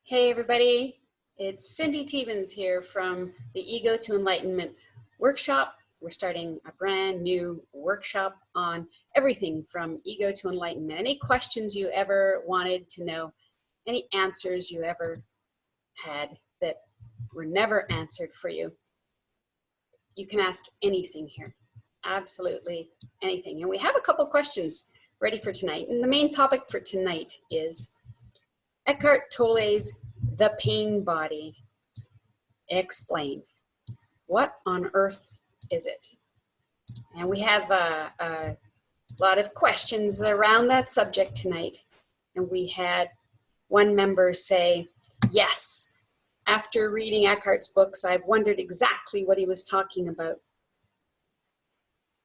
Hey everybody, it's Cindy Teevens here from the Ego to Enlightenment workshop. We're starting a brand new workshop on everything from ego to enlightenment. Any questions you ever wanted to know, any answers you ever had that were never answered for you, you can ask anything here, absolutely anything. And we have a couple questions ready for tonight. And the main topic for tonight is Ekchart Tolle's The Pain Body Explained. What on earth is it? And we have a lot of questions around that subject tonight. And we had one member say, yes, after reading Eckhart's books, I've wondered exactly what he was talking about.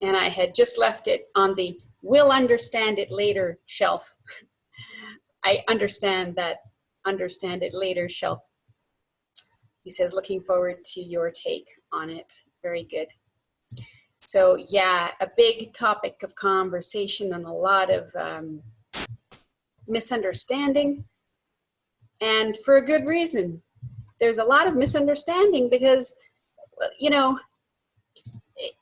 And I had just left it on the we'll understand it later shelf. I understand that understand it later shelf. He says, looking forward to your take on it. Very good. So yeah, a big topic of conversation and a lot of misunderstanding. And for a good reason. There's a lot of misunderstanding because, you know,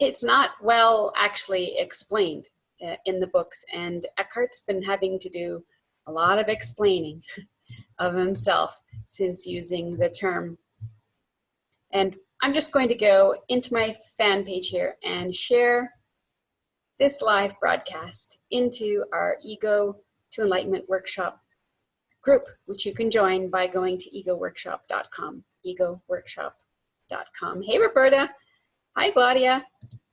it's not well actually explained in the books. And Eckhart's been having to do a lot of explaining of himself since using the term. And I'm just going to go into my fan page here and share this live broadcast into our Ego to Enlightenment workshop group, which you can join by going to egoworkshop.com, egoworkshop.com. Hey, Roberta. Hi, Claudia.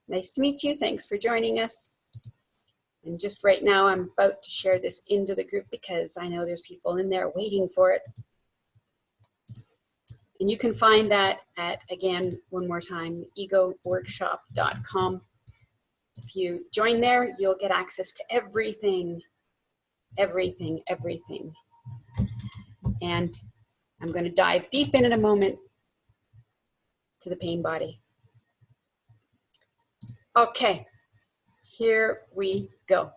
Nice to meet you. Thanks for joining us. And just right now, I'm about to share this into the group because I know there's people in there waiting for it. And you can find that at, again, one more time, egoworkshop.com. If you join there, you'll get access to everything, everything, everything. And I'm going to dive deep in a moment to the pain body. Okay, here we go.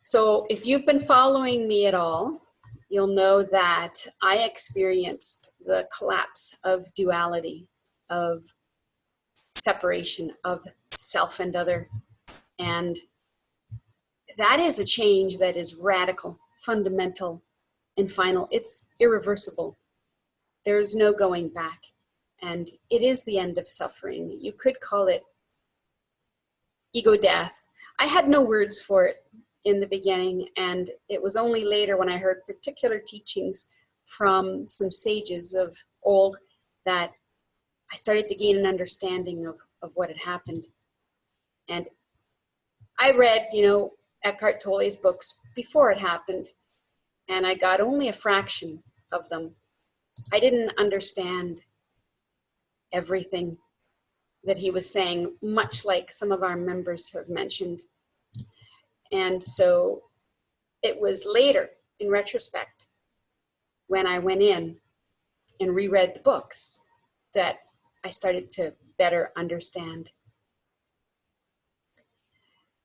So if you've been following me at all, you'll know that I experienced the collapse of duality, of separation, of self and other. And that is a change that is radical, fundamental, and final. It's irreversible. There's no going back. And it is the end of suffering. You could call it ego death. I had no words for it in the beginning, and it was only later when I heard particular teachings from some sages of old that I started to gain an understanding of what had happened. And I read, Ekchart Tolle's books before it happened, and I got only a fraction of them. I didn't understand everything that he was saying, much like some of our members have mentioned. And so it was later, in retrospect, when I went in and reread the books, that I started to better understand.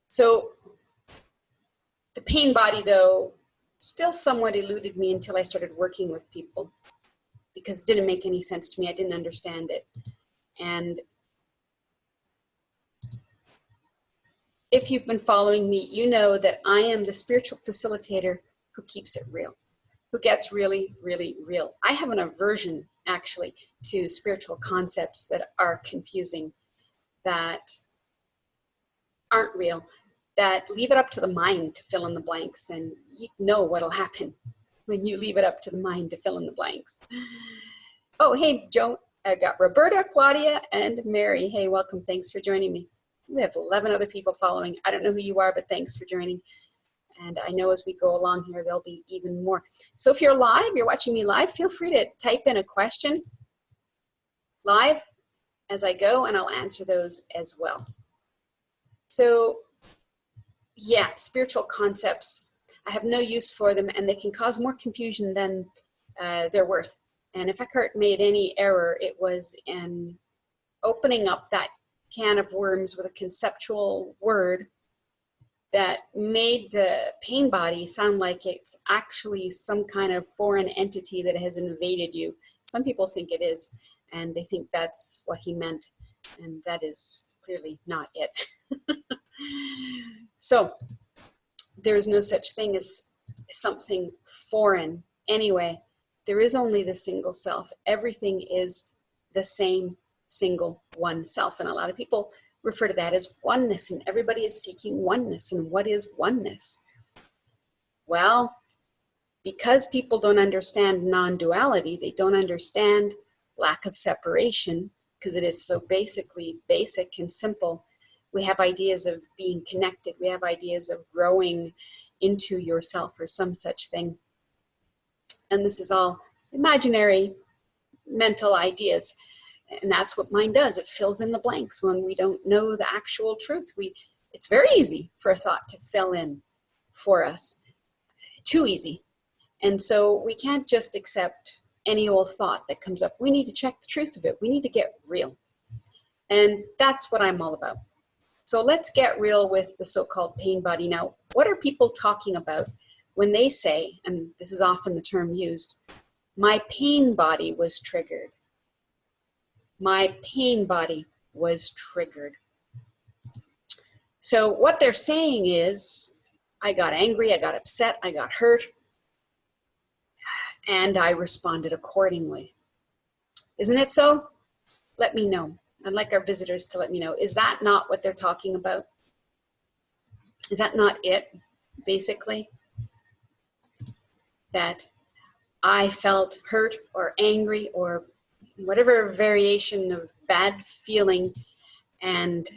So the pain body, though, still somewhat eluded me until I started working with people, because it didn't make any sense to me. I didn't understand it. And if you've been following me, you know that I am the spiritual facilitator who keeps it real, who gets really, really real. I have an aversion, actually, to spiritual concepts that are confusing, that aren't real, that leave it up to the mind to fill in the blanks. And you know what'll happen when you leave it up to the mind to fill in the blanks. Oh, hey, Joe. I got Roberta, Claudia, and Mary. Hey, welcome. Thanks for joining me. We have 11 other people following. I don't know who you are, but thanks for joining. And I know as we go along here, there'll be even more. So if you're live, you're watching me live, feel free to type in a question live as I go, and I'll answer those as well. So yeah, spiritual concepts, I have no use for them, and they can cause more confusion than they're worth. And if Eckhart made any error, it was in opening up that can of worms with a conceptual word that made the pain body sound like it's actually some kind of foreign entity that has invaded you. Some people think it is, and they think that's what he meant, and that is clearly not it. So there is no such thing as something foreign. Anyway, there is only the single self. Everything is the same single one self. And a lot of people refer to that as oneness, and everybody is seeking oneness. And what is oneness? Well, because people don't understand non-duality, they don't understand lack of separation, because it is so basically basic and simple. We have ideas of being connected. We have ideas of growing into yourself or some such thing. And this is all imaginary mental ideas. And that's what mind does. It fills in the blanks when we don't know the actual truth. It's very easy for a thought to fill in for us. Too easy. And so we can't just accept any old thought that comes up. We need to check the truth of it. We need to get real. And that's what I'm all about. So let's get real with the so-called pain body. Now, what are people talking about when they say, and this is often the term used, my pain body was triggered. My pain body was triggered. So what they're saying is, I got angry, I got upset, I got hurt, and I responded accordingly. Isn't it so? Let me know. I'd like our visitors to let me know. Is that not what they're talking about? Is that not it, basically? That I felt hurt or angry or whatever variation of bad feeling, and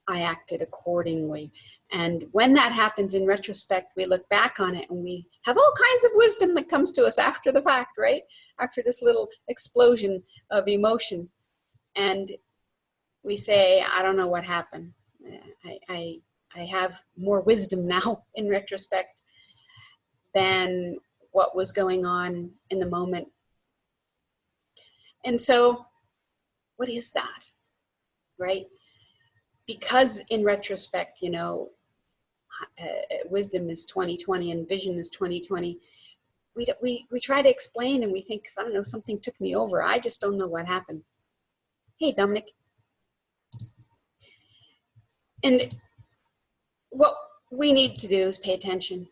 I acted accordingly. And when that happens in retrospect, we look back on it and we have all kinds of wisdom that comes to us after the fact, right? After this little explosion of emotion. And we say, I don't know what happened. I have more wisdom now in retrospect than what was going on in the moment. And so, what is that, right? Because in retrospect, you know, wisdom is 20/20 and vision is 20/20. We try to explain and we think, I don't know, something took me over. I just don't know what happened. Hey, Dominic. And what we need to do is pay attention.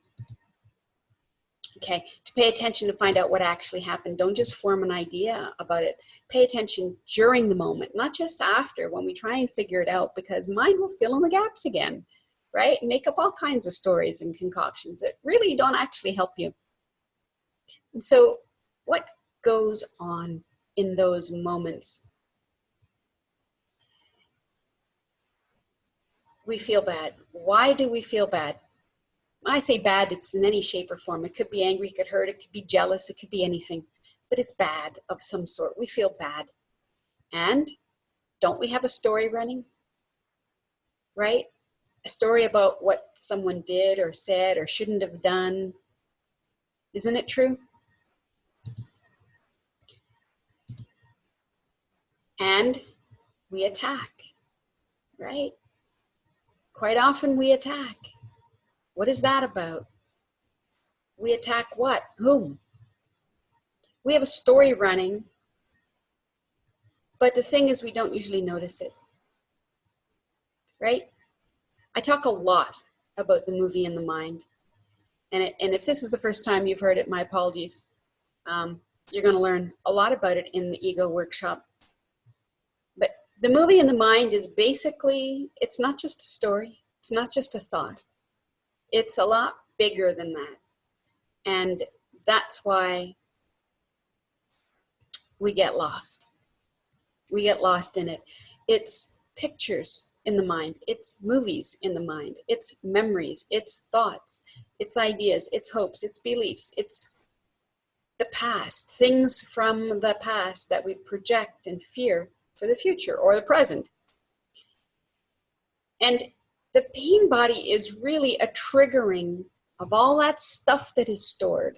Okay, to pay attention to find out what actually happened. Don't just form an idea about it. Pay attention during the moment, not just after when we try and figure it out, because mind will fill in the gaps again, right? Make up all kinds of stories and concoctions that really don't actually help you. And so what goes on in those moments? We feel bad. Why do we feel bad? When I say bad, it's in any shape or form. It could be angry, it could hurt, it could be jealous, it could be anything. But it's bad of some sort. We feel bad. And don't we have a story running? Right? A story about what someone did or said or shouldn't have done. Isn't it true? And we attack, right? Quite often we attack. What is that about? We attack what? Whom? We have a story running, but the thing is we don't usually notice it, right? I talk a lot about the movie in the mind. And if this is the first time you've heard it, my apologies. You're going to learn a lot about it in the Ego Workshop. But the movie in the mind is basically, it's not just a story. It's not just a thought. It's a lot bigger than that. And that's why we get lost. We get lost in it. It's pictures in the mind. It's movies in the mind. It's memories. It's thoughts. It's ideas. It's hopes. It's beliefs. It's the past. Things from the past that we project and fear for the future or the present. And the pain body is really a triggering of all that stuff that is stored.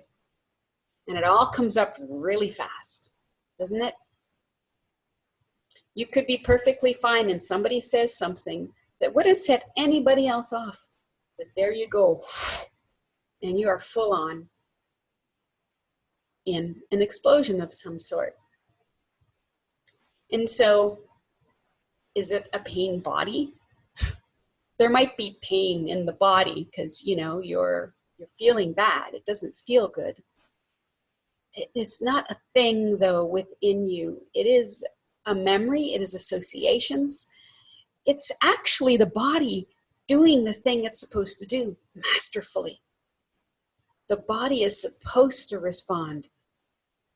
And it all comes up really fast, doesn't it? You could be perfectly fine and somebody says something that would have set anybody else off. But there you go. And you are full on in an explosion of some sort. And so, is it a pain body? There might be pain in the body because, you know, you're feeling bad. It doesn't feel good. It's not a thing, though, within you. It is a memory. It is associations. It's actually the body doing the thing it's supposed to do masterfully. The body is supposed to respond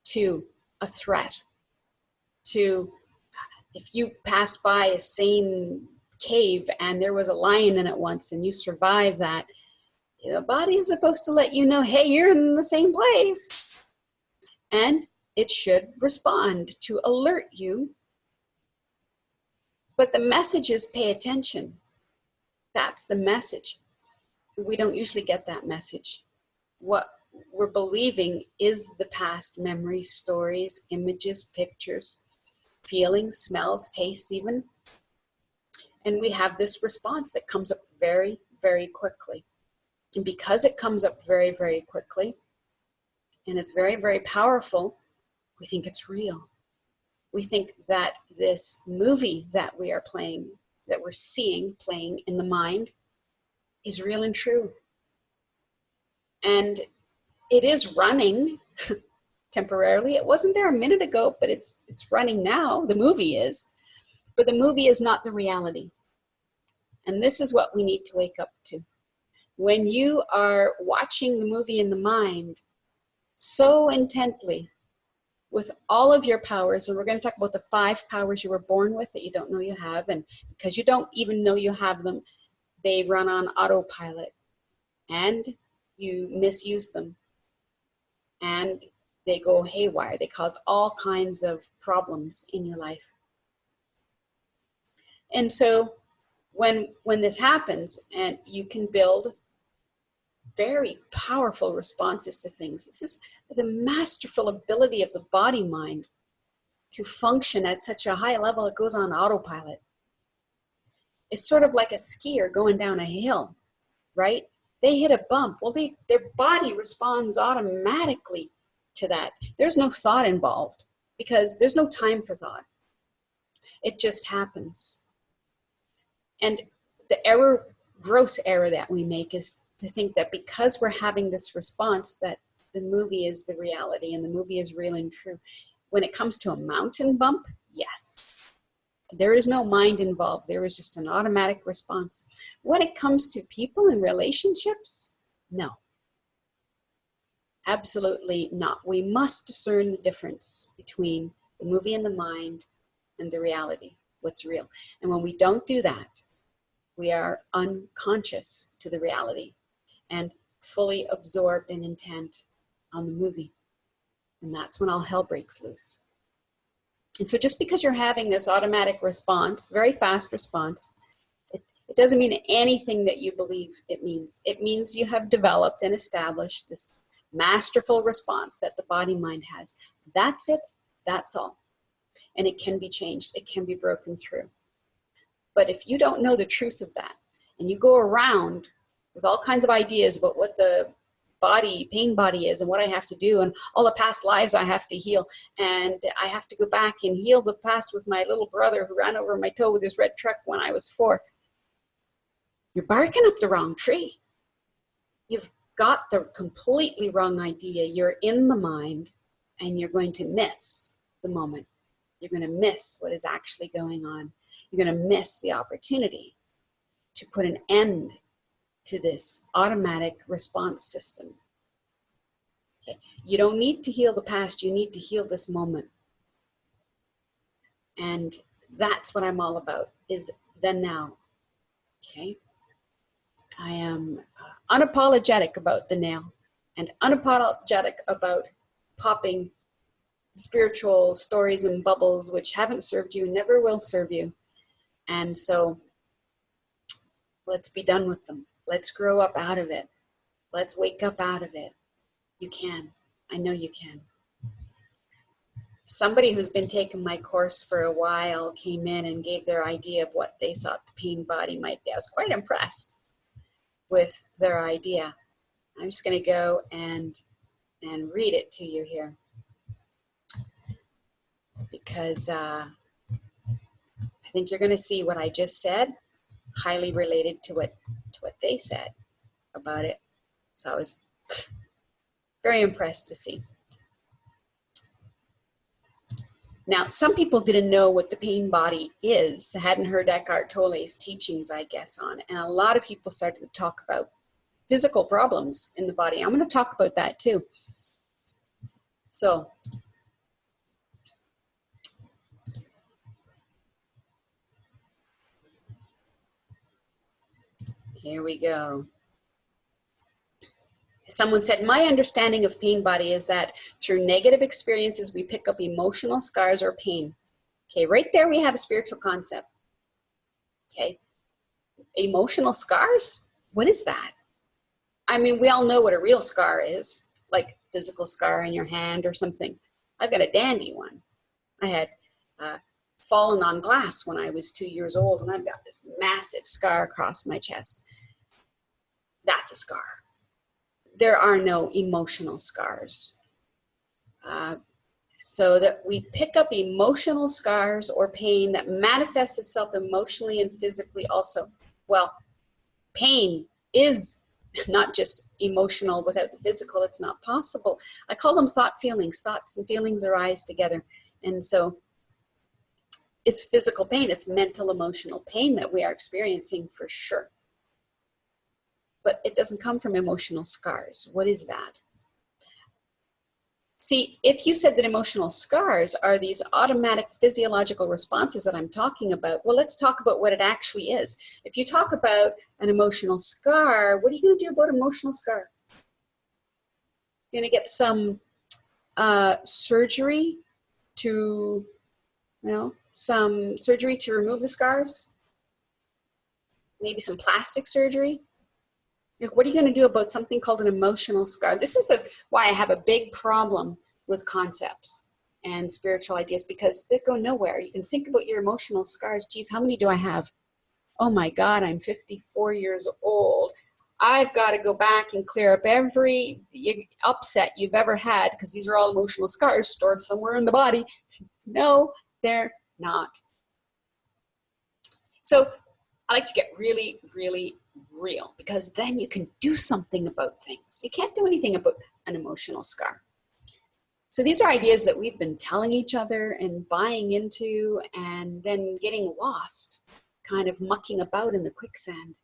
to a threat, to if you passed by a same cave and there was a lion in it once and you survived that, the body is supposed to let you know, hey, you're in the same place. And it should respond to alert you. But the message is pay attention. That's the message. We don't usually get that message. What we're believing is the past memories, stories, images, pictures, feelings, smells, tastes even. And we have this response that comes up very, very quickly. And because it comes up very, very quickly, and it's very, very powerful, we think it's real. We think that this movie that we are playing, that we're seeing playing in the mind, is real and true. And it is running temporarily. It wasn't there a minute ago, but it's running now. The movie is. But the movie is not the reality. And this is what we need to wake up to. When you are watching the movie in the mind so intently, with all of your powers, and we're going to talk about the 5 powers you were born with that you don't know you have, and because you don't even know you have them, they run on autopilot, and you misuse them, and they go haywire. They cause all kinds of problems in your life. And so when this happens, and you can build very powerful responses to things. This is the masterful ability of the body mind to function at such a high level, it goes on autopilot. It's sort of like a skier going down a hill, right? They hit a bump. Well, their body responds automatically to that. There's no thought involved because there's no time for thought. It just happens. And the error, gross error that we make is to think that because we're having this response that the movie is the reality and the movie is real and true. When it comes to a mountain bump, yes. There is no mind involved. There is just an automatic response. When it comes to people and relationships, no. Absolutely not. We must discern the difference between the movie in the mind and the reality, what's real. And when we don't do that, we are unconscious to the reality and fully absorbed and intent on the movie. And that's when all hell breaks loose. And so just because you're having this automatic response, very fast response, it doesn't mean anything that you believe it means. It means you have developed and established this masterful response that the body mind has. That's it. That's all. And it can be changed. It can be broken through. But if you don't know the truth of that, and you go around with all kinds of ideas about what the pain body is and what I have to do and all the past lives I have to heal, and I have to go back and heal the past with my little brother who ran over my toe with his red truck when I was 4, you're barking up the wrong tree. You've got the completely wrong idea. You're in the mind and you're going to miss the moment. You're going to miss what is actually going on. You're going to miss the opportunity to put an end to this automatic response system. Okay. You don't need to heal the past. You need to heal this moment. And that's what I'm all about, is the now. Okay. I am unapologetic about the now and unapologetic about popping spiritual stories and bubbles which haven't served you, never will serve you. And so let's be done with them. Let's grow up out of it. Let's wake up out of it. You can. I know you can. Somebody who's been taking my course for a while came in and gave their idea of what they thought the pain body might be. I was quite impressed. with their idea. I'm just going to go and read it to you here, because I think you're going to see what I just said highly related to what they said about it. So I was very impressed to see. Now, some people didn't know what the pain body is, hadn't heard Ekchart Tolle's teachings, I guess, on it. And a lot of people started to talk about physical problems in the body. I'm going to talk about that too. So, here we go. Someone said, my understanding of pain body is that through negative experiences, we pick up emotional scars or pain. Okay, right there we have a spiritual concept. Okay, emotional scars? What is that? I mean, we all know what a real scar is, like physical scar in your hand or something. I've got a dandy one. I had fallen on glass when I was 2 years old, and I've got this massive scar across my chest. That's a scar. There are no emotional scars. So that we pick up emotional scars or pain that manifests itself emotionally and physically also. Well, pain is not just emotional without the physical. It's not possible. I call them thought feelings. Thoughts and feelings arise together. And so it's physical pain. It's mental, emotional pain that we are experiencing for sure. But it doesn't come from emotional scars. What is that? See, if you said that emotional scars are these automatic physiological responses that I'm talking about, well, let's talk about what it actually is. If you talk about an emotional scar, what are you going to do about an emotional scar? You're going to get some surgery to, some surgery to remove the scars? Maybe some plastic surgery? What are you going to do about something called an emotional scar? This is why I have a big problem with concepts and spiritual ideas, because they go nowhere. You can think about your emotional scars. Geez, how many do I have? Oh my God, I'm 54 years old. I've got to go back and clear up every upset you've ever had, because these are all emotional scars stored somewhere in the body. No, they're not. So I like to get really, really real, because then you can do something about things. You can't do anything about an emotional scar. So these are ideas that we've been telling each other and buying into, and then getting lost, kind of mucking about in the quicksand.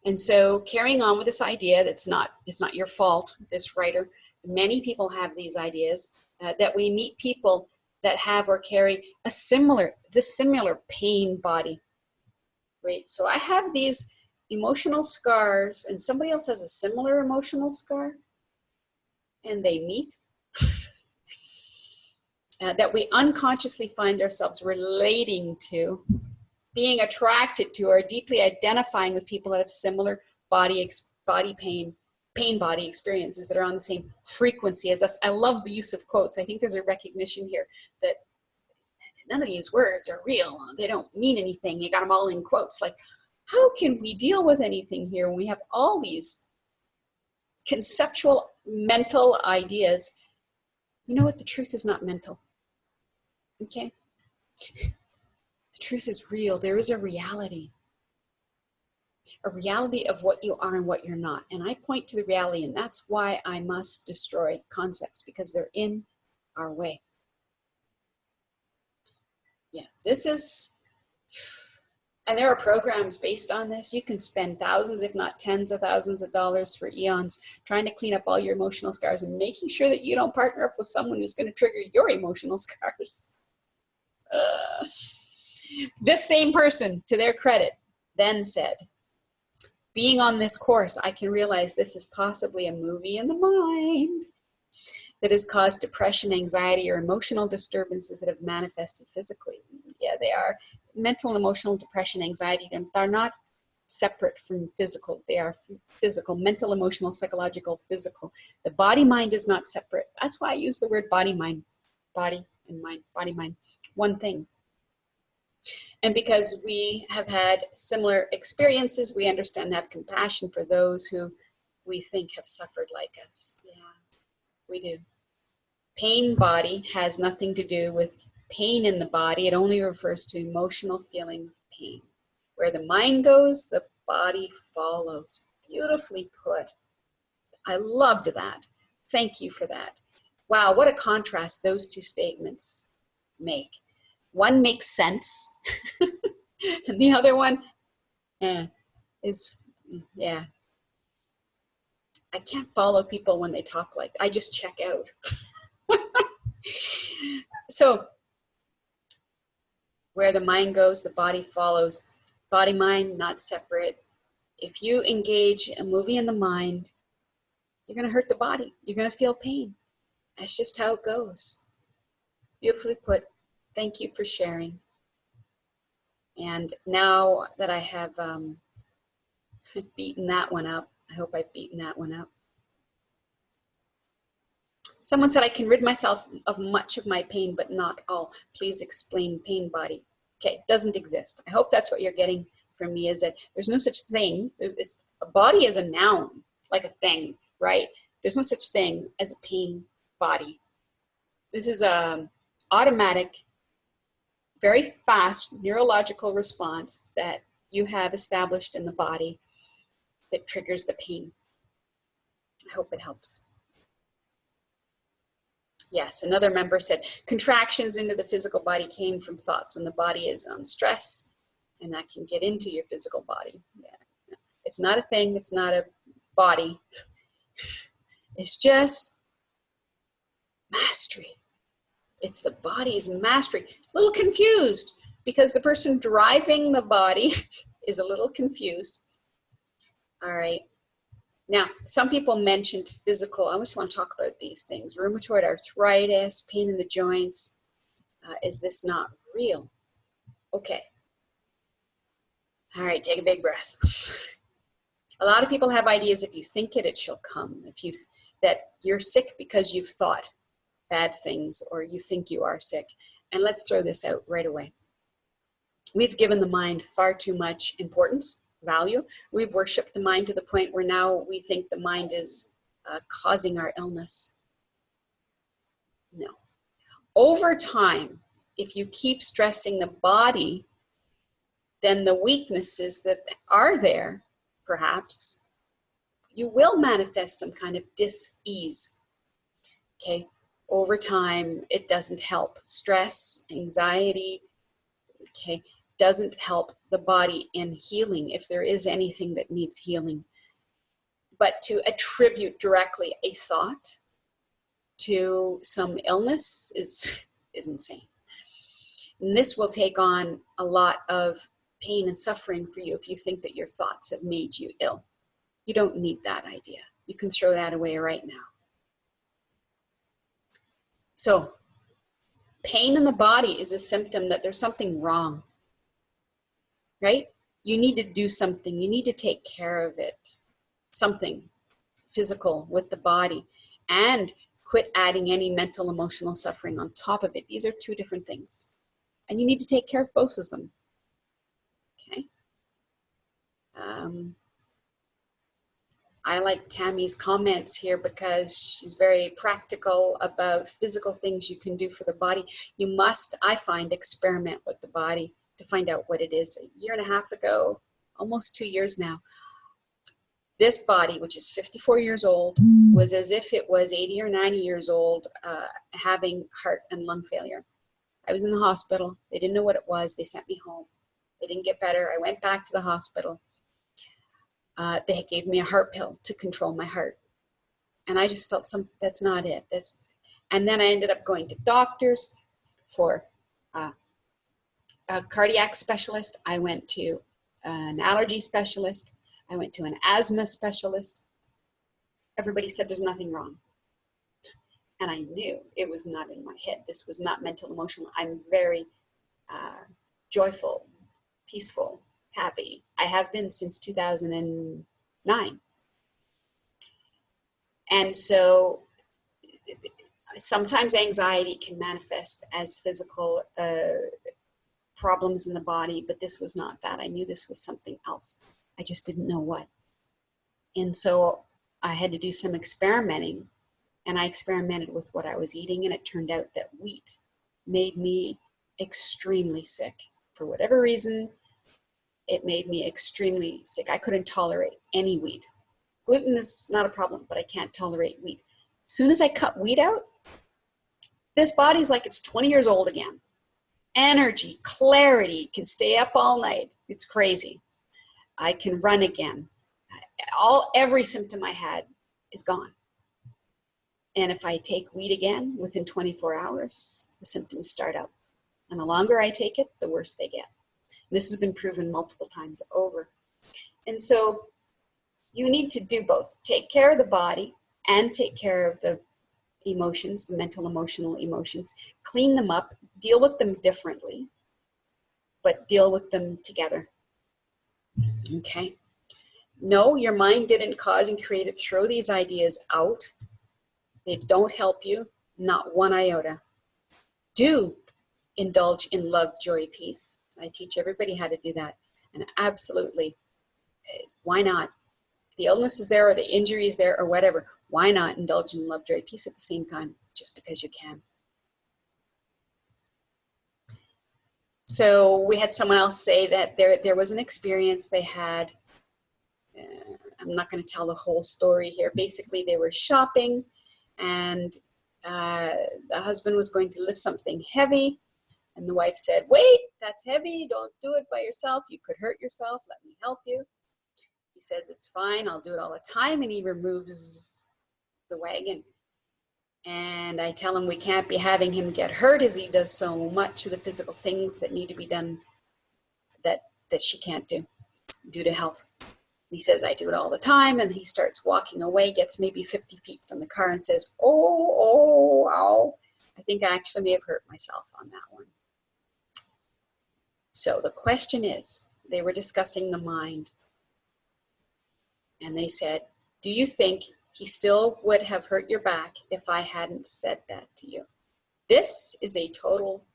And so carrying on with this idea it's not your fault, this writer, many people have these ideas, that we meet people that have or carry the similar pain body. Wait, so I have these emotional scars and somebody else has a similar emotional scar, and they meet, that we unconsciously find ourselves relating to, being attracted to, or deeply identifying with people that have similar pain body experiences that are on the same frequency as us. I love the use of quotes. I think there's a recognition here that none of these words are real. They don't mean anything. You got them all in quotes. Like, how can we deal with anything here when we have all these conceptual mental ideas? You know what? The truth is not mental. Okay? The truth is real. There is a reality of what you are and what you're not. And I point to the reality, and that's why I must destroy concepts, because they're in our way. Yeah, this is, and there are programs based on this. You can spend thousands, if not tens of thousands of dollars for eons trying to clean up all your emotional scars and making sure that you don't partner up with someone who's going to trigger your emotional scars. This same person, to their credit, then said, being on this course, I can realize this is possibly a movie in the mind that has caused depression, anxiety, or emotional disturbances that have manifested physically. Yeah, they are. Mental, emotional, depression, anxiety, they're not separate from physical. They are physical, mental, emotional, psychological, physical. The body-mind is not separate. That's why I use the word body-mind. Body and mind, body-mind, one thing. And because we have had similar experiences, we understand and have compassion for those who we think have suffered like us. Yeah, we do. Pain body has nothing to do with pain in the body. It only refers to emotional feeling of pain. Where the mind goes, the body follows. Beautifully put. I loved that. Thank you for that. Wow, what a contrast those two statements make. One makes sense, and the other one is, yeah. I can't follow people when they talk like that. I just check out. So, where the mind goes, the body follows. Body, mind, not separate. If you engage a movie in the mind, you're going to hurt the body. You're going to feel pain. That's just how it goes. Beautifully put. Thank you for sharing. And now that I have beaten that one up, I hope I've beaten that one up. Someone said, I can rid myself of much of my pain, but not all. Please explain pain body. Okay, doesn't exist. I hope that's what you're getting from me, is that there's no such thing. It's, a body is a noun, like a thing, right? There's no such thing as a pain body. This is a automatic, very fast neurological response that you have established in the body that triggers the pain. I hope it helps. Yes, another member said, contractions into the physical body came from thoughts when the body is on stress, and that can get into your physical body. Yeah. It's not a thing, it's not a body. It's just mastery. It's the body's mastery. A little confused because the person driving the body is a little confused. All right. Now, some people mentioned physical. I just want to talk about these things. Rheumatoid arthritis, pain in the joints. Is this not real? Okay. All right, take a big breath. A lot of people have ideas, if you think it, it shall come. That you're sick because you've thought bad things, or you think you are sick. And let's throw this out right away. We've given the mind far too much importance, value. We've worshipped the mind to the point where now we think the mind is causing our illness. No. Over time, if you keep stressing the body, then the weaknesses that are there, perhaps, you will manifest some kind of dis-ease. Okay? Over time, it doesn't help. Stress, anxiety, okay, doesn't help the body in healing if there is anything that needs healing. But to attribute directly a thought to some illness is insane. And this will take on a lot of pain and suffering for you if you think that your thoughts have made you ill. You don't need that idea. You can throw that away right now. So, pain in the body is a symptom that there's something wrong, right? You need to do something. You need to take care of it. Something physical with the body, and quit adding any mental, emotional suffering on top of it. These are two different things. And you need to take care of both of them. Okay? I like Tammy's comments here because she's very practical about physical things you can do for the body. You must, I find, experiment with the body to find out what it is. A year and a half ago, almost 2 years now, this body, which is 54 years old, was as if it was 80 or 90 years old, having heart and lung failure. I was in the hospital. They didn't know what it was. They sent me home. It didn't get better. I went back to the hospital. They gave me a heart pill to control my heart. And I just felt that's not it. And then I ended up going to doctors for a cardiac specialist. I went to an allergy specialist. I went to an asthma specialist. Everybody said there's nothing wrong. And I knew it was not in my head. This was not mental, emotional. I'm very joyful, peaceful, happy. I have been since 2009. And so sometimes anxiety can manifest as physical problems in the body, but this was not that. I knew this was something else. I just didn't know what. And so I had to do some experimenting, and I experimented with what I was eating, and it turned out that wheat made me extremely sick. For whatever reason, it made me extremely sick. I couldn't tolerate any wheat. Gluten is not a problem, but I can't tolerate wheat. As soon as I cut wheat out, this body's like it's 20 years old again. Energy, clarity, can stay up all night. It's crazy. I can run again. Every symptom I had is gone. And if I take wheat again, within 24 hours, the symptoms start up. And the longer I take it, the worse they get. And this has been proven multiple times over. And so you need to do both. Take care of the body and take care of the emotions, the mental, emotional emotions. Clean them up, deal with them differently, but deal with them together. Okay? No, your mind didn't cause and create it. Throw these ideas out. They don't help you, not one iota. Do indulge in love, joy, peace. I teach everybody how to do that. And absolutely, why not? The illness is there, or the injury is there, or whatever. Why not indulge in love, joy, peace at the same time, just because you can? So we had someone else say that there was an experience they had. I'm not going to tell the whole story here. Basically, they were shopping, and the husband was going to lift something heavy, and the wife said, "Wait, that's heavy. Don't do it by yourself. You could hurt yourself. Let me help you." He says, "It's fine. I'll do it all the time." And he removes the wagon. And I tell him we can't be having him get hurt, as he does so much of the physical things that need to be done that she can't do due to health. He says, "I do it all the time." And he starts walking away, gets maybe 50 feet from the car and says, "Oh, ow. I think I actually may have hurt myself on that one." So the question is, they were discussing the mind. And they said, "Do you think he still would have hurt your back if I hadn't said that to you?" This is a total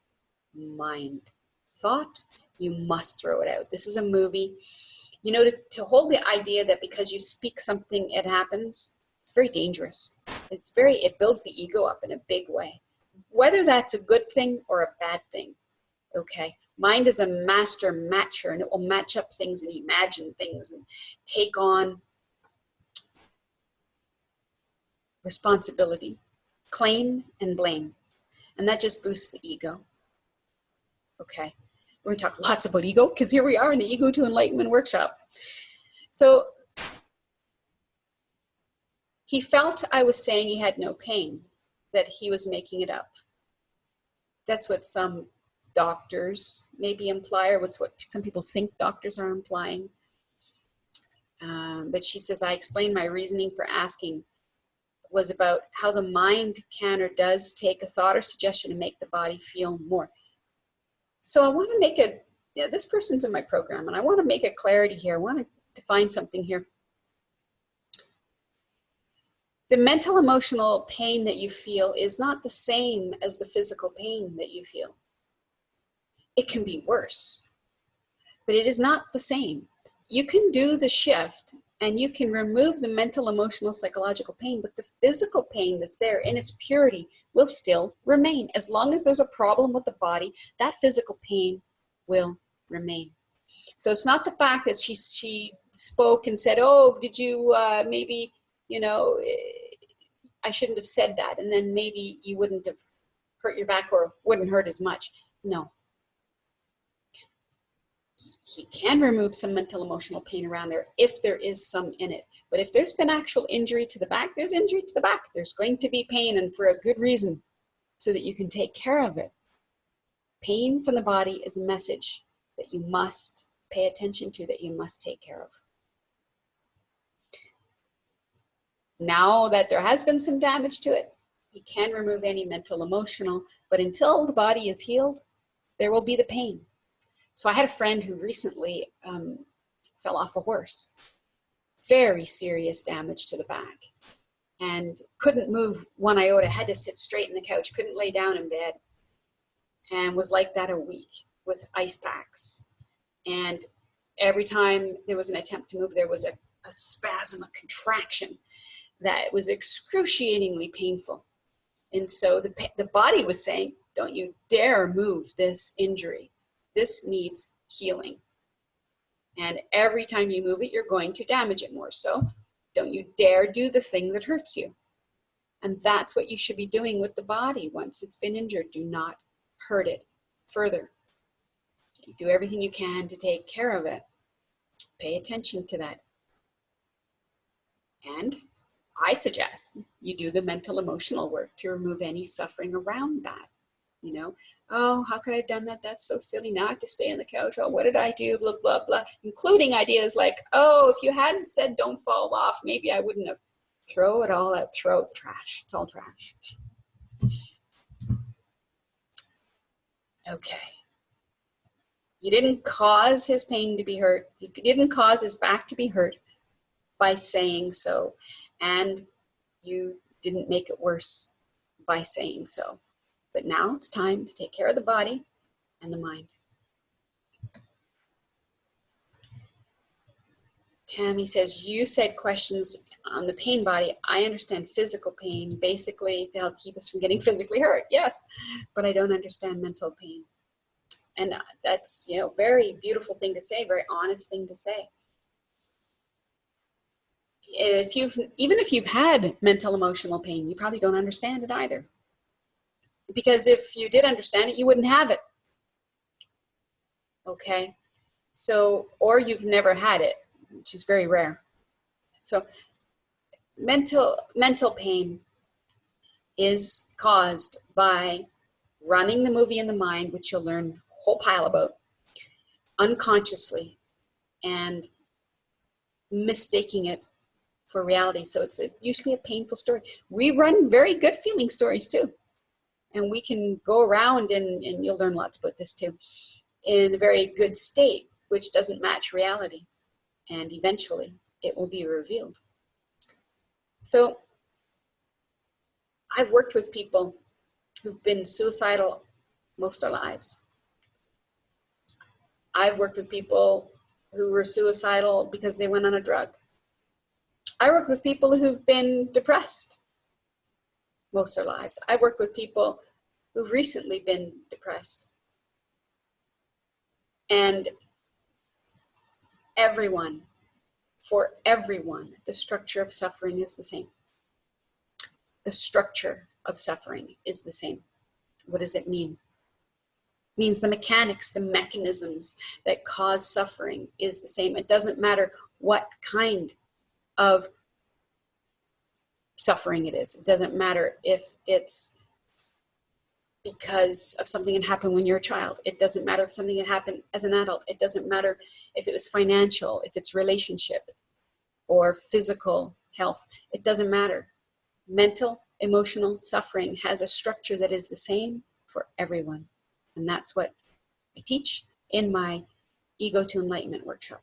mind thought. You must throw it out. This is a movie. You know, to hold the idea that because you speak something, it happens, it's very dangerous. It builds the ego up in a big way. Whether that's a good thing or a bad thing, okay? Mind is a master matcher, and it will match up things and imagine things and take on responsibility, claim, and blame. And that just boosts the ego. Okay, we're going to talk lots about ego, because here we are in the Ego to Enlightenment workshop. So he felt I was saying he had no pain, that he was making it up. That's what some doctors maybe imply, or what's what some people think doctors are implying. But she says, I explained my reasoning for asking was about how the mind can or does take a thought or suggestion and make the body feel more. So I want to make this person's in my program, and I want to make a clarity here. I want to define something here. The mental emotional pain that you feel is not the same as the physical pain that you feel. It can be worse, but it is not the same. You can do the shift and you can remove the mental, emotional, psychological pain, but the physical pain that's there in its purity will still remain. As long as there's a problem with the body, that physical pain will remain. So it's not the fact that she spoke and said, "Oh, did you maybe, I shouldn't have said that, and then maybe you wouldn't have hurt your back or wouldn't hurt as much." No. He can remove some mental, emotional pain around there if there is some in it. But if there's been actual injury to the back, there's injury to the back. There's going to be pain, and for a good reason, so that you can take care of it. Pain from the body is a message that you must pay attention to, that you must take care of. Now that there has been some damage to it, you can remove any mental, emotional, but until the body is healed, there will be the pain. So I had a friend who recently fell off a horse. Very serious damage to the back. And couldn't move one iota, had to sit straight in the couch, couldn't lay down in bed, and was like that a week. with ice packs. And every time there was an attempt to move, there was a spasm, a contraction that was excruciatingly painful. And so the body was saying, don't you dare move this injury. This needs healing. And every time you move it, you're going to damage it more. So don't you dare do the thing that hurts you. And that's what you should be doing with the body once it's been injured. Do not hurt it further. Do everything you can to take care of it. Pay attention to that. And I suggest you do the mental emotional work to remove any suffering around that. You know, oh, how could I have done that? That's so silly. Now I have to stay on the couch. Oh, what did I do? Blah, blah, blah. Including ideas like, oh, if you hadn't said don't fall off, maybe I wouldn't have. Throw it all out. Throw out the trash. It's all trash. Okay. You didn't cause his pain to be hurt. You didn't cause his back to be hurt by saying so. And you didn't make it worse by saying so. But now it's time to take care of the body and the mind. Tammy says, you said questions on the pain body. I understand physical pain, basically to help keep us from getting physically hurt. Yes, but I don't understand mental pain. And that's, you know, very beautiful thing to say, very honest thing to say. Even if you've had mental emotional pain, you probably don't understand it either. Because if you did understand it, you wouldn't have it. Okay? So, or you've never had it, which is very rare. So mental pain is caused by running the movie in the mind, which you'll learn a whole pile about, unconsciously, and mistaking it for reality. So it's usually a painful story. We run very good feeling stories too. And we can go around, and you'll learn lots about this too, in a very good state, which doesn't match reality. And eventually it will be revealed. So I've worked with people who've been suicidal most of their lives. I've worked with people who were suicidal because they went on a drug. I work with people who've been depressed most of their lives. I've worked with people who've recently been depressed. And for everyone, the structure of suffering is the same. The structure of suffering is the same. What does it mean? It means the mechanics, the mechanisms that cause suffering is the same. It doesn't matter what kind of suffering it is. It doesn't matter if it's because of something that happened when you're a child. It doesn't matter if something had happened as an adult. It doesn't matter if it was financial, if it's relationship or physical health. It doesn't matter. Mental, emotional suffering has a structure that is the same for everyone. And that's what I teach in my Ego to Enlightenment workshop.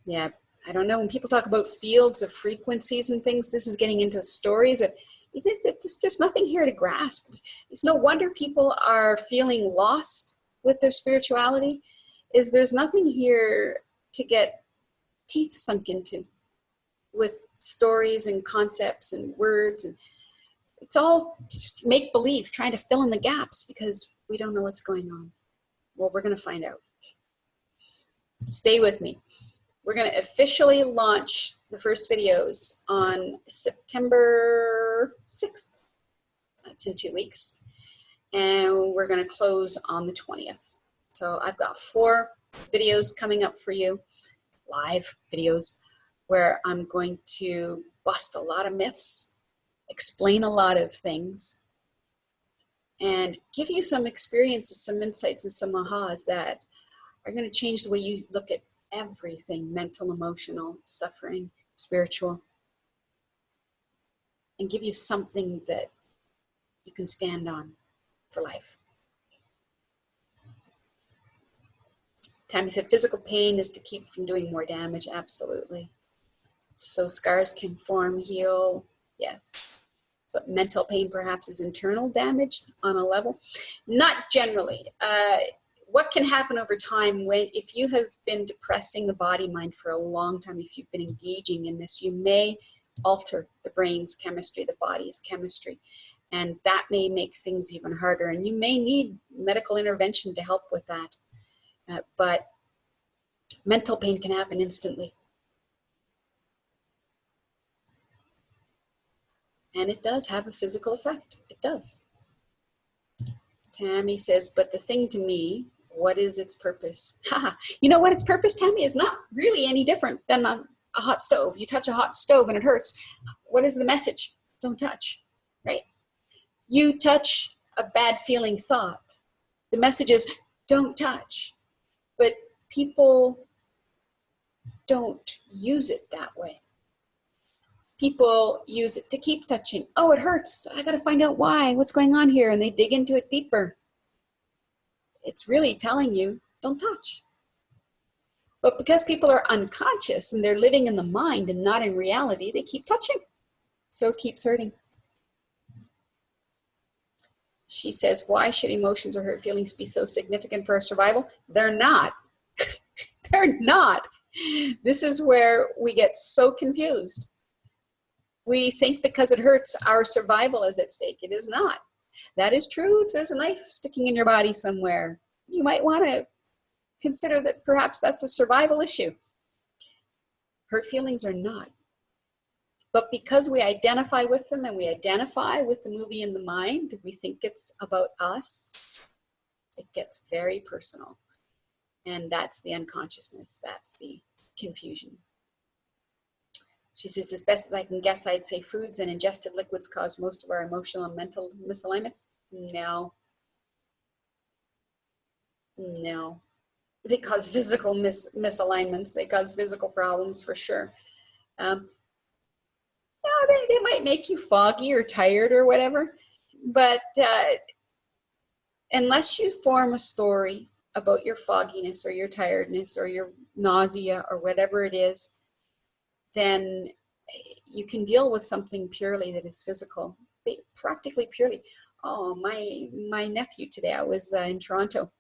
Yeah, I don't know. When people talk about fields of frequencies and things, this is getting into stories. It's just nothing here to grasp. It's no wonder people are feeling lost with their spirituality. There's nothing here to get teeth sunk into with stories and concepts and words. And it's all just make-believe, trying to fill in the gaps because we don't know what's going on. Well, we're going to find out. Stay with me. We're going to officially launch the first videos on September 6th. That's in 2 weeks. And we're going to close on the 20th. So I've got 4 videos coming up for you, live videos, where I'm going to bust a lot of myths, explain a lot of things, and give you some experiences, some insights, and some ahas that are going to change the way you look at everything: mental, emotional, suffering, spiritual, and give you something that you can stand on for life. Tammy said, physical pain is to keep from doing more damage. Absolutely. So scars can form, heal. Yes. But mental pain perhaps is internal damage on a level. Not generally. What can happen over time if you have been depressing the body mind for a long time, if you've been engaging in this, you may alter the brain's chemistry, the body's chemistry. And that may make things even harder. And you may need medical intervention to help with that. But mental pain can happen instantly. And it does have a physical effect. It does. Tammy says, but the thing to me, what is its purpose? You know what its purpose, Tammy, is not really any different than a hot stove. You touch a hot stove and it hurts. What is the message? Don't touch, right? You touch a bad feeling thought. The message is don't touch. But people don't use it that way. People use it to keep touching. Oh, it hurts. I got to find out why. What's going on here? And they dig into it deeper. It's really telling you, don't touch. But because people are unconscious and they're living in the mind and not in reality, they keep touching. So it keeps hurting. She says, why should emotions or hurt feelings be so significant for our survival? They're not. They're not. This is where we get so confused. We think because it hurts, our survival is at stake. It is not. That is true if there's a knife sticking in your body somewhere. You might want to consider that perhaps that's a survival issue. Hurt feelings are not. But because we identify with them and we identify with the movie in the mind, we think it's about us, it gets very personal. And that's the unconsciousness. That's the confusion. She says, as best as I can guess, I'd say foods and ingested liquids cause most of our emotional and mental misalignments. No. No. They cause physical misalignments. They cause physical problems for sure. They might make you foggy or tired or whatever. But unless you form a story about your fogginess or your tiredness or your nausea or whatever it is, then you can deal with something purely that is physical, practically purely. Oh, my nephew today, I was in Toronto,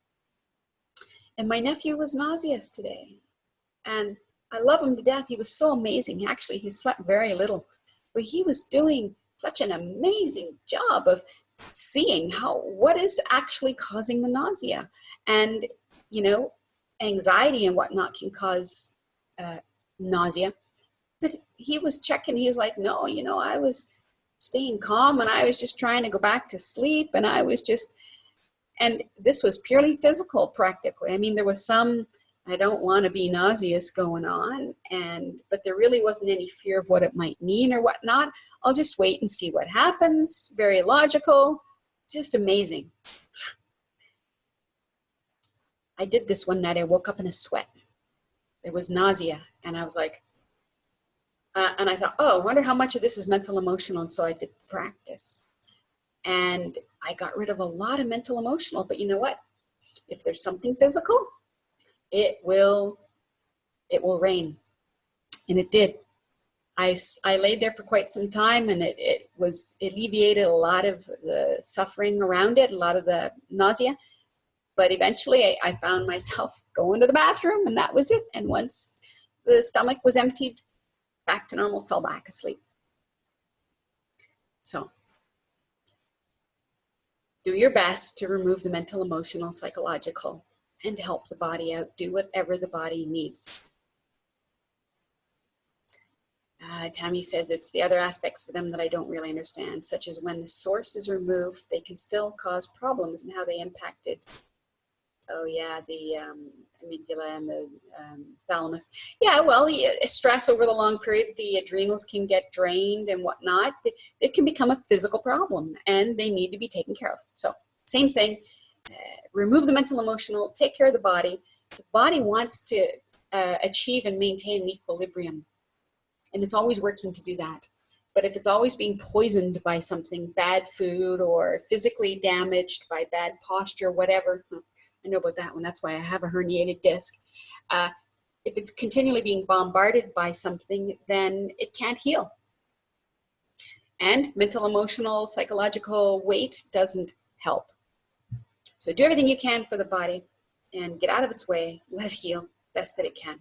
and my nephew was nauseous today. And I love him to death. He was so amazing. Actually, he slept very little, but he was doing such an amazing job of seeing what is actually causing the nausea. And, anxiety and whatnot can cause nausea. But he was checking, he was like, no, I was staying calm and I was just trying to go back to sleep. And and this was purely physical practically. I mean, there was some, I don't want to be nauseous going on. But there really wasn't any fear of what it might mean or whatnot. I'll just wait and see what happens. Very logical, just amazing. I did this one night. I woke up in a sweat. It was nausea. And I was like, and I thought, oh, I wonder how much of this is mental, emotional. And so I did practice. And I got rid of a lot of mental, emotional. But you know what? If there's something physical, it will rain. And it did. I laid there for quite some time, and it alleviated a lot of the suffering around it, a lot of the nausea. But eventually I found myself going to the bathroom, and that was it. And once the stomach was emptied, back to normal, fell back asleep. So do your best to remove the mental, emotional, psychological, and to help the body out. Do whatever the body needs. Tammy says it's the other aspects for them that I don't really understand, such as when the source is removed, they can still cause problems and how they impacted. Oh yeah, the amygdala and the thalamus. Yeah, well, stress over the long period, the adrenals can get drained and whatnot. It can become a physical problem, and they need to be taken care of. So, same thing. Remove the mental, emotional. Take care of the body. The body wants to achieve and maintain an equilibrium, and it's always working to do that. But if it's always being poisoned by something, bad food, or physically damaged by bad posture, whatever. I know about that one. That's why I have a herniated disc. If it's continually being bombarded by something, then it can't heal. And mental, emotional, psychological weight doesn't help. So do everything you can for the body and get out of its way, let it heal best that it can.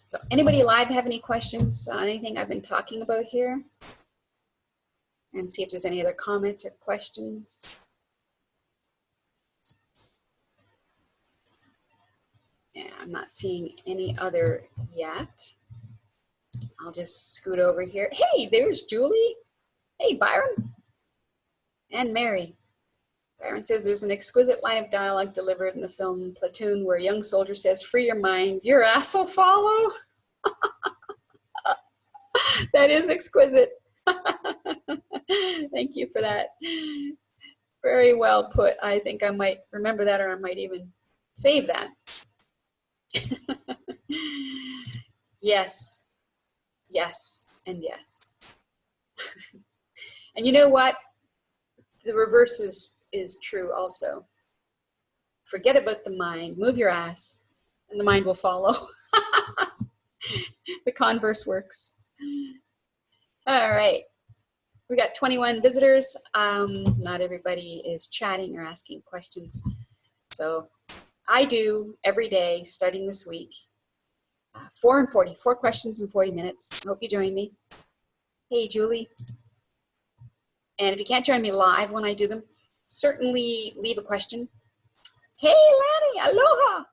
So anybody live have any questions on anything I've been talking about here? And see if there's any other comments or questions. Yeah, I'm not seeing any other yet. I'll just scoot over here. Hey, there's Julie. Hey, Byron. And Mary. Byron says there's an exquisite line of dialogue delivered in the film Platoon where a young soldier says, "Free your mind, your ass will follow." That is exquisite. Thank you for that. Very well put. I think I might remember that, or I might even save that. Yes, yes, and yes. And you know what? The reverse is true also. Forget about the mind, move your ass, and the mind will follow. The converse works. All right. We got 21 visitors. Not everybody is chatting or asking questions. So I do every day starting this week. 4 questions in 40 minutes. Hope you join me. Hey, Julie. And if you can't join me live when I do them, certainly leave a question. Hey, Lanny, aloha.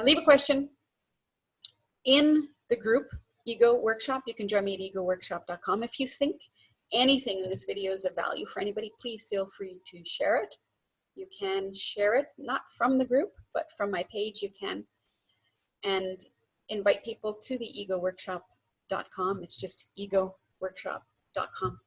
Leave a question in the group Ego Workshop. You can join me at egoworkshop.com. If you think anything in this video is of value for anybody, please feel free to share it. You can share it, not from the group, but from my page you can. And invite people to the egoworkshop.com. It's just egoworkshop.com.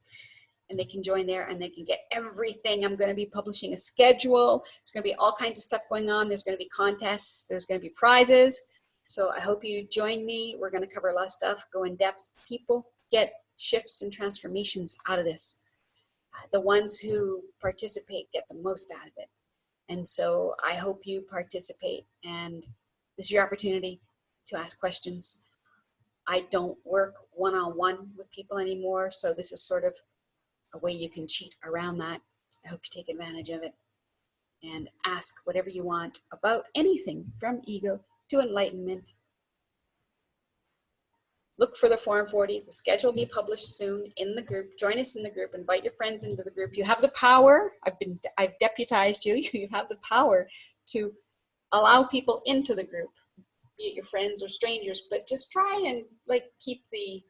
And they can join there and they can get everything. I'm going to be publishing a schedule. There's going to be all kinds of stuff going on. There's going to be contests. There's going to be prizes. So I hope you join me. We're going to cover a lot of stuff, go in depth. People get shifts and transformations out of this. The ones who participate get the most out of it. And so I hope you participate. And this is your opportunity to ask questions. I don't work one-on-one with people anymore. So this is sort of a way you can cheat around that. I hope you take advantage of it and ask whatever you want about anything from ego to enlightenment. Look for the 440s. The schedule will be published soon in the group. Join us in the group. Invite your friends into the group. You have the power. I've deputized you. You have the power to allow people into the group, be it your friends or strangers. But just try and keep the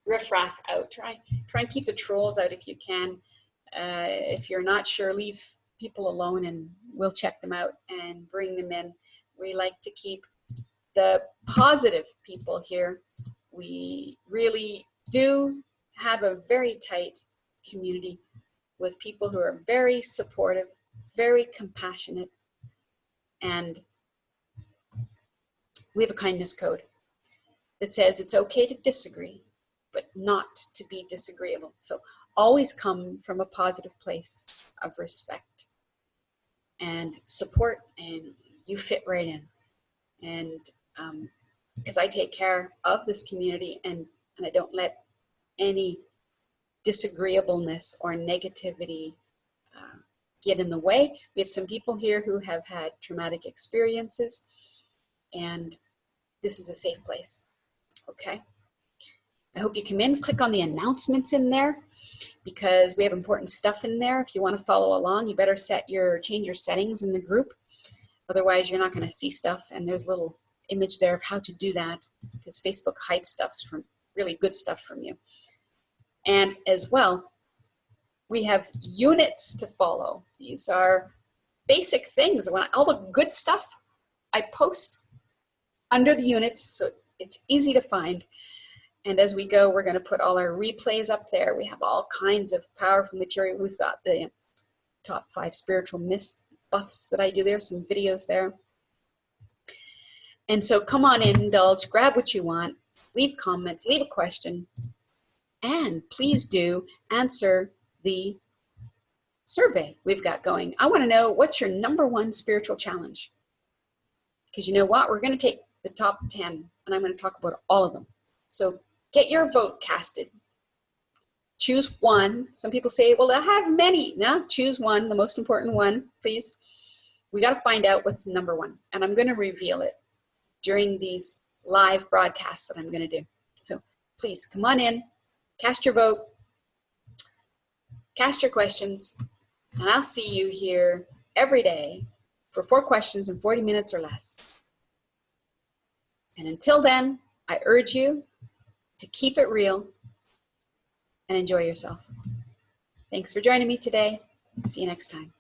riffraff out. Try and keep the trolls out if you can. If you're not sure, leave people alone and we'll check them out and bring them in. We like to keep the positive people here. We really do have a very tight community with people who are very supportive, very compassionate, and we have a kindness code that says it's okay to disagree, but not to be disagreeable. So always come from a positive place of respect and support, and you fit right in. And because I take care of this community and I don't let any disagreeableness or negativity get in the way. We have some people here who have had traumatic experiences, and this is a safe place. Okay. I hope you come in, click on the announcements in there because we have important stuff in there. If you want to follow along, you better change your settings in the group. Otherwise, you're not going to see stuff. And there's a little image there of how to do that because Facebook hides really good stuff from you. And as well, we have units to follow. These are basic things. All the good stuff I post under the units, so it's easy to find. And as we go, we're going to put all our replays up there. We have all kinds of powerful material. We've got the top 5 spiritual myths buffs that I do there, some videos there. And so come on in, indulge, grab what you want, leave comments, leave a question, and please do answer the survey we've got going. I want to know, what's your #1 spiritual challenge? Because you know what? We're going to take the top 10 and I'm going to talk about all of them. So get your vote casted. Choose one. Some people say, well, I have many. No, choose one, the most important one, please. We got to find out what's number one. And I'm going to reveal it during these live broadcasts that I'm going to do. So please come on in, cast your vote, cast your questions, and I'll see you here every day for 4 questions in 40 minutes or less. And until then, I urge you to keep it real and enjoy yourself. Thanks for joining me today. See you next time.